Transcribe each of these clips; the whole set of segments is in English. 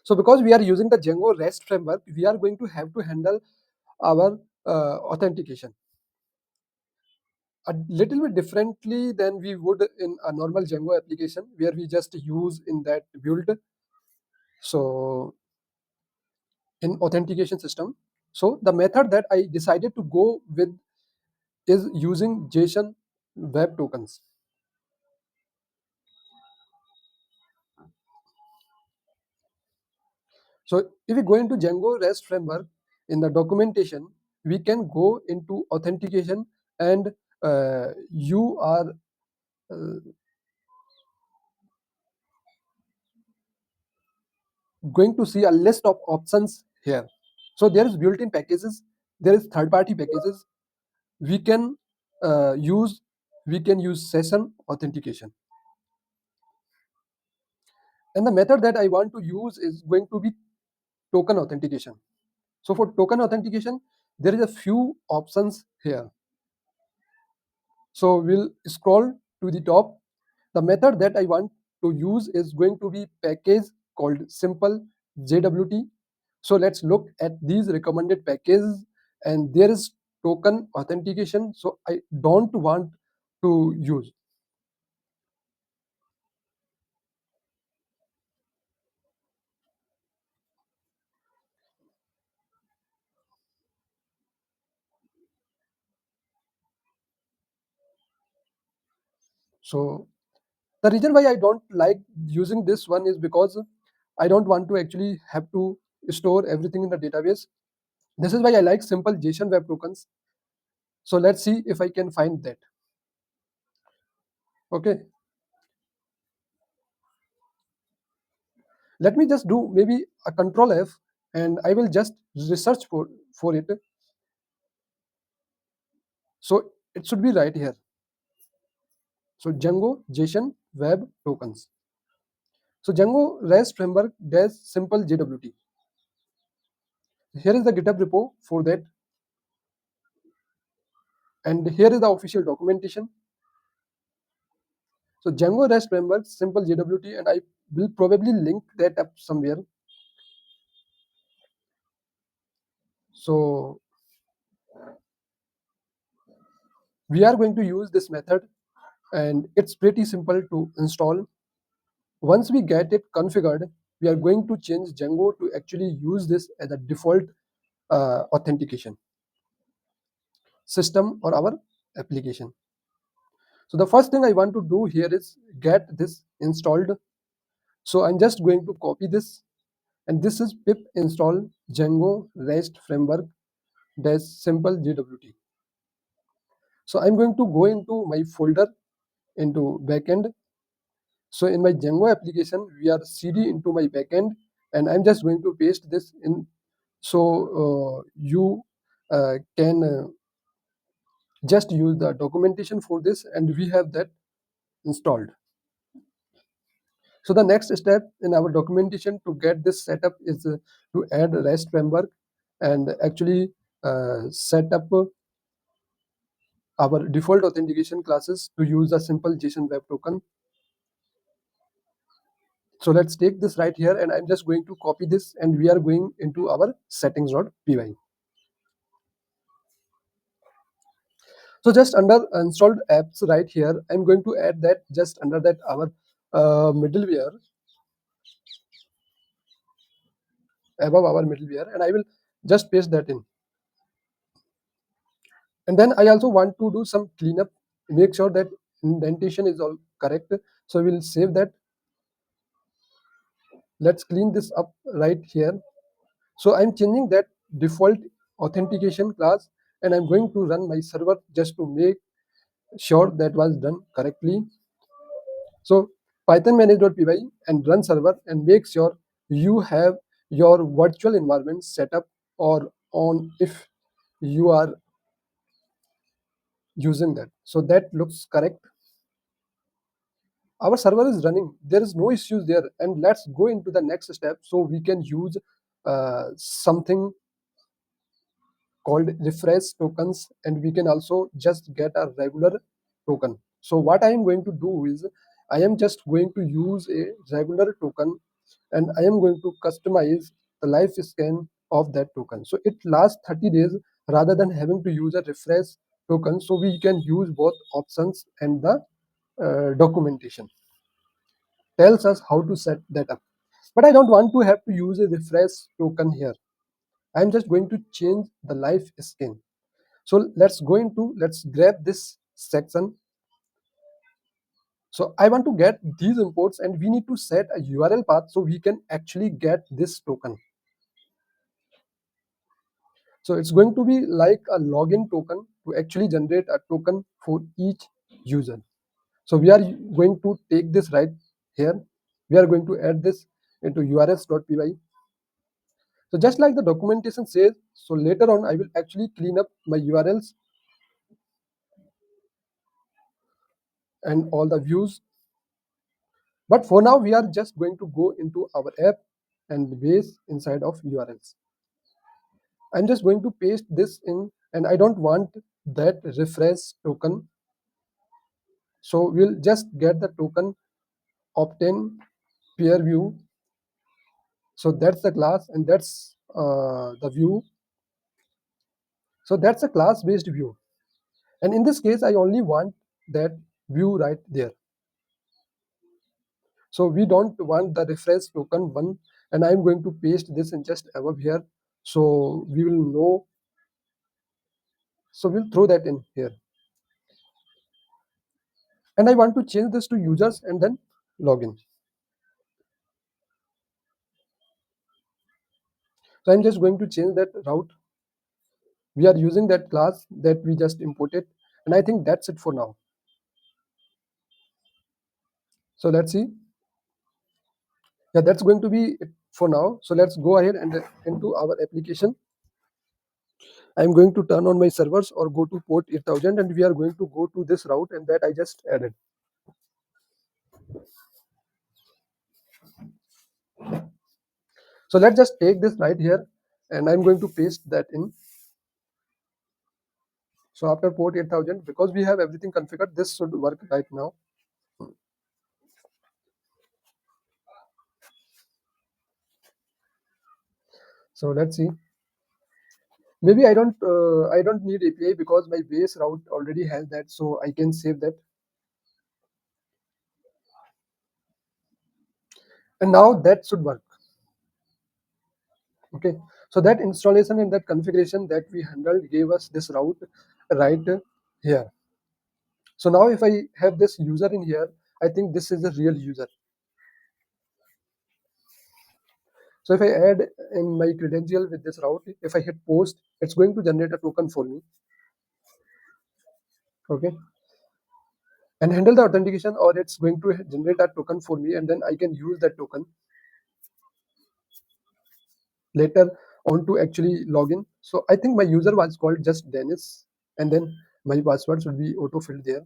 So because we are using the Django REST framework, we are going to have to handle our authentication a little bit differently than we would in a normal Django application where we just use in that build. So in authentication system, so the method that I decided to go with is using JSON Web Tokens. So if we go into Django REST framework, in the documentation, we can go into authentication, and you are going to see a list of options here. So there is built-in packages, there is third-party packages. We can use session authentication, and the method that I want to use is going to be token authentication. So for token authentication, there is a few options here. So we'll scroll to the top. The method that I want to use is going to be package called simple JWT. So let's look at these recommended packages, and there is token authentication. So I don't want to use. So the reason why I don't like using this one is because I don't want to actually have to store everything in the database. This is why I like simple JSON Web Tokens. So let's see if I can find that. Okay, let me just do maybe a control F, and I will just research for it. So it should be right here. So Django JSON Web Tokens. So Django REST framework does simple JWT. Here is the GitHub repo for that, and here is the official documentation. So Django REST framework simple JWT, and I will probably link that up somewhere. So we are going to use this method, and it's pretty simple to install. Once we get it configured, we are going to change Django to actually use this as a default authentication system or our application. So the first thing I want to do here is get this installed. So I'm just going to copy this, and this is pip install Django REST framework dash simple JWT. So I'm going to go into my folder into backend. So in my Django application, we are cd into my backend, and I'm just going to paste this in. So you can just use the documentation for this, and we have that installed. So the next step in our documentation to get this set up is to add REST framework and actually set up our default authentication classes to use a simple JSON Web Token. So let's take this right here, and I'm just going to copy this, and we are going into our settings.py. So just under installed apps right here, I'm going to add that just under that our middleware, above our middleware, and I will just paste that in. And then I also want to do some cleanup, make sure that indentation is all correct. So we'll save that. Let's clean this up right here. So I'm changing that default authentication class, and I'm going to run my server just to make sure that was done correctly. So Python manage.py and run server, and make sure you have your virtual environment set up or on if you are using that. So that looks correct. Our server is running, there is no issues there, and let's go into the next step. So we can use something called refresh tokens, and we can also just get a regular token. So what I am going to do is I am just going to use a regular token and I am going to customize the life scan of that token. So it lasts 30 days rather than having to use a refresh token. So we can use both options, and the documentation tells us how to set that up. But I don't want to have to use a refresh token here. I'm just going to change the life scan. So let's grab this section. So I want to get these imports, and we need to set a URL path so we can actually get this token. So it's going to be like a login token to actually generate a token for each user. So we are going to take this right here. We are going to add this into urls.py. So just like the documentation says, so later on I will actually clean up my URLs and all the views. But for now, we are just going to go into our app and base inside of URLs. I'm just going to paste this in, and I don't want that refresh token. So we'll just get the token obtain peer view. So that's the class, and that's the view. So that's a class based view. And in this case, I only want that view right there. So we don't want the refresh token one, and I'm going to paste this in just above here. So we will know. So we'll throw that in here. And I want to change this to users and then login. So I'm just going to change that route. We are using that class that we just imported. And I think that's it for now. So let's see. Yeah, that's going to be it for now. So let's go ahead and into our application. I'm going to turn on my servers or go to port 8000, and we are going to go to this route and that I just added. So let's just take this right here, and I'm going to paste that in. So after port 8000, because we have everything configured, this should work right now. So let's see. Maybe I don't need API because my base route already has that, so I can save that. And now that should work. Okay, so that installation and that configuration that we handled gave us this route right here. So now if I have this user in here, I think this is a real user. So if I add in my credential with this route, if I hit post, it's going to generate a token for me. Okay, and handle the authentication, or it's going to generate a token for me, and then I can use that token later on to actually log in. So I think my user was called just Dennis, and then my password should be auto-filled there.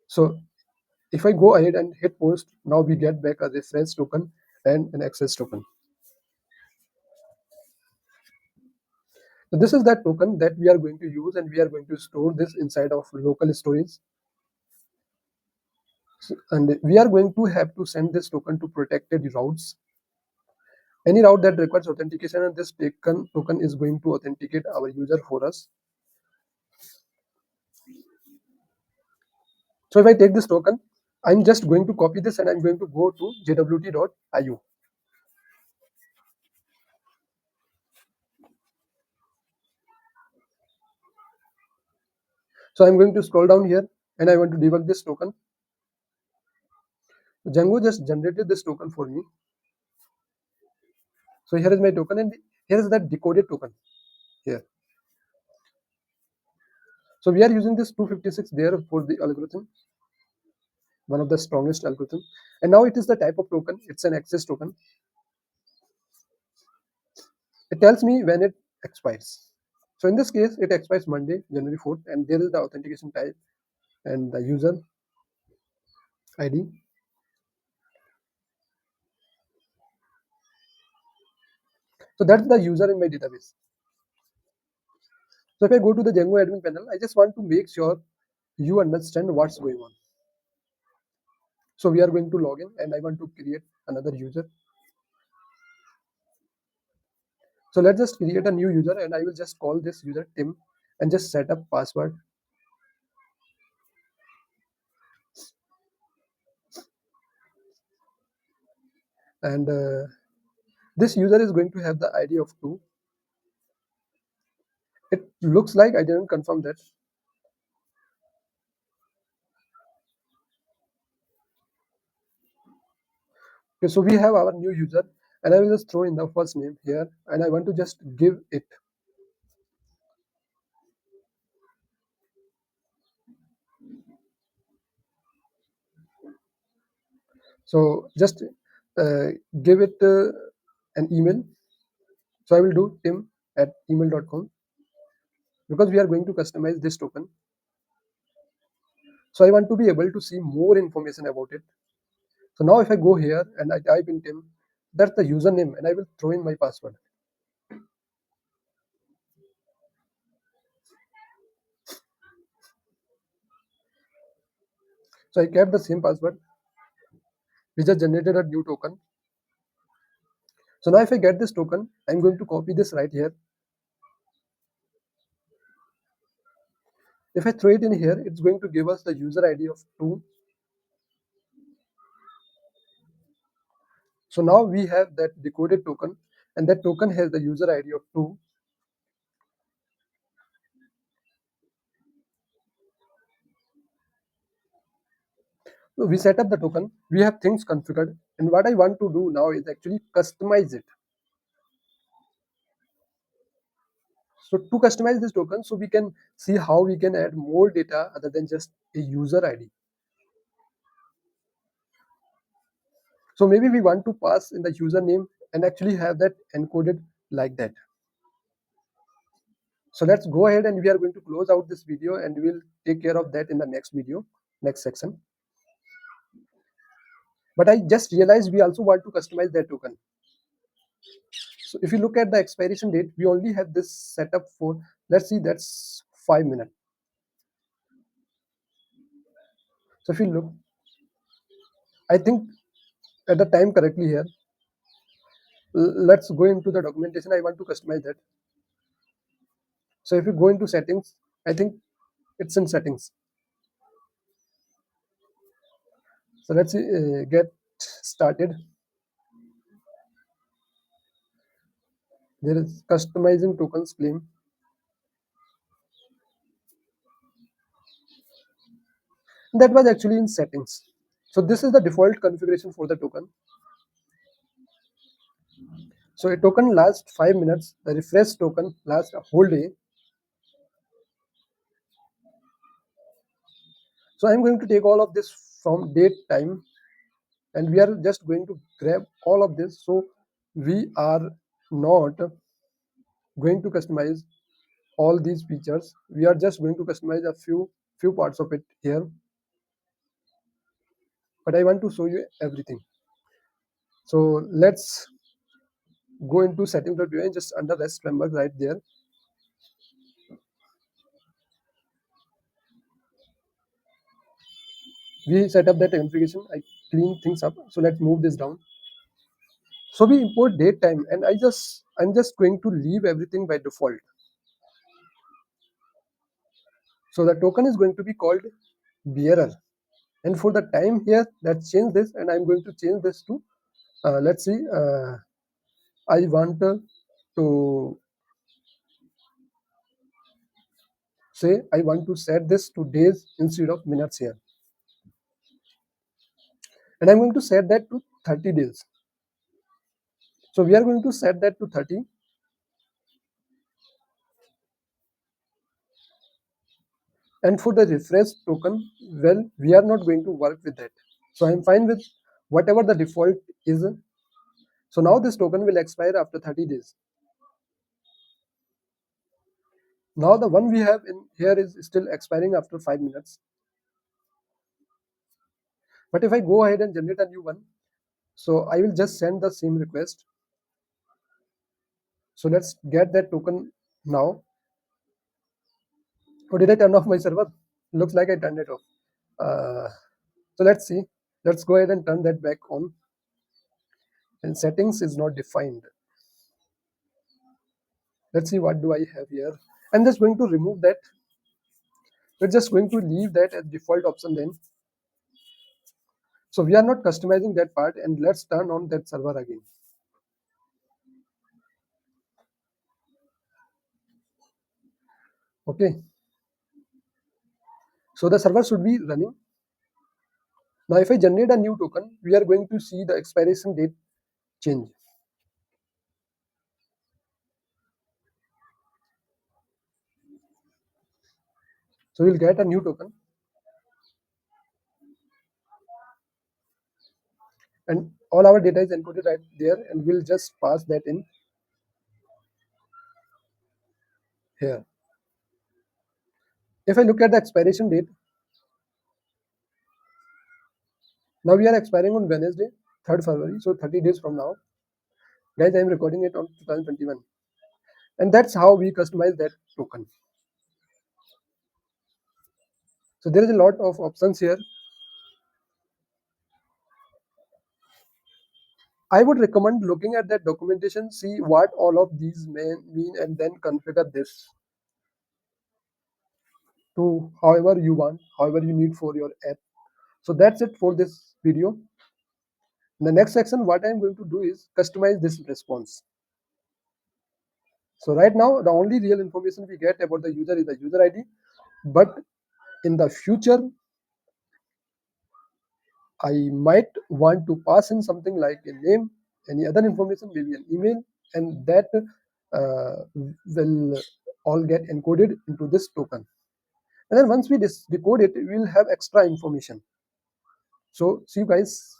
So if I go ahead and hit post, now we get back a reference token and an access token. So this is that token that we are going to use, and we are going to store this inside of local storage. And we are going to have to send this token to protected routes. Any route that requires authentication, and this token is going to authenticate our user for us. So if I take this token, I'm just going to copy this and I'm going to go to JWT.io. So I'm going to scroll down here and I want to debug this token. Django just generated this token for me. So here is my token, and here is that decoded token here. So we are using this 256 there for the algorithm, one of the strongest algorithm. And now it is the type of token. It's an access token. It tells me when it expires. So in this case, it expires Monday, January 4th, and there is the authentication type and the user ID. So that's the user in my database. So if I go to the Django admin panel, I just want to make sure you understand what's going on. So we are going to log in, and I want to create another user. So let's just create a new user, and I will just call this user Tim and just set up password. And this user is going to have the ID of 2. It looks like I didn't confirm that. Okay, so we have our new user, and I will just throw in the first name here, and I want to just give it. So just uh, give it an email. So I will do tim@email.com because we are going to customize this token. So I want to be able to see more information about it. So now if I go here and I type in Tim, that's the username, and I will throw in my password. So I kept the same password. We just generated a new token. So now if I get this token, I'm going to copy this right here. If I throw it in here, it's going to give us the user ID of 2. So now we have that decoded token, and that token has the user ID of 2. So we set up the token, we have things configured, and what I want to do now is actually customize it. So to customize this token, so we can see how we can add more data other than just a user ID. So maybe we want to pass in the username and actually have that encoded like that. So let's go ahead, and we are going to close out this video, and we'll take care of that in the next video, next section. But I just realized we also want to customize that token. So if you look at the expiration date, we only have this setup for, let's see, that's 5 minutes. So if you look, I think at the time correctly here, let's go into the documentation. I want to customize that. So if you go into settings, I think it's in settings. So let's get started. There is customizing tokens claim. That was actually in settings. So this is the default configuration for the token. So a token lasts 5 minutes. The refresh token lasts a whole day. So I'm going to take all of this from date time, and we are just going to grab all of this. So we are not going to customize all these features. We are just going to customize a few parts of it here, but I want to show you everything. So let's go into settings.py and just under REST framework right there. We set up that configuration. I clean things up. So let's move this down. So we import date time, and I'm just going to leave everything by default. So the token is going to be called bearer, and for the time here, let's change this, and I'm going to change this to let's see, I want to say I want to set this to days instead of minutes here, and I'm going to set that to 30 days. So we are going to set that to 30. And for the refresh token, well, we are not going to work with that. So I'm fine with whatever the default is. So now this token will expire after 30 days. Now the one we have in here is still expiring after 5 minutes. But if I go ahead and generate a new one, so I will just send the same request. So let's get that token now. Or did I turn off my server? Looks like I turned it off. So let's see. Let's go ahead and turn that back on. And settings is not defined. Let's see what do I have here. I'm just going to remove that. We're just going to leave that as default option then. So we are not customizing that part, and let's turn on that server again. Okay. So the server should be running. Now if I generate a new token, we are going to see the expiration date change. So we'll get a new token, and all our data is encoded right there, and we'll just pass that in here. If I look at the expiration date, now we are expiring on Wednesday, 3rd February, so 30 days from now. Guys, I'm recording it on 2021. And that's how we customize that token. So there is a lot of options here. I would recommend looking at that documentation, see what all of these mean, and then configure this to however you want, however you need for your app. So that's it for this video. In the next section, what I'm going to do is customize this response. So right now, the only real information we get about the user is the user ID. But in the future, I might want to pass in something like a name, any other information, maybe an email, and that will all get encoded into this token. And then once we decode it, we will have extra information. So see you guys.